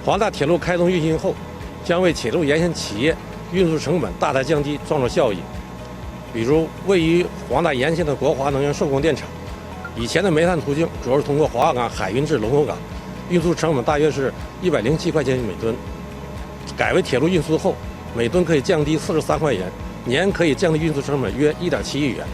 黄大铁路开通运行后，将为铁路沿线企业运输成本大大降低，创造效益。比如，位于黄大沿线的国华能源受供电厂，以前的煤炭途径主要是通过黄鹤港海运至龙头港，运输成本大约是107块钱每吨。改为铁路运输后，每吨可以降低43块钱，年可以降低运输成本约1.7亿元。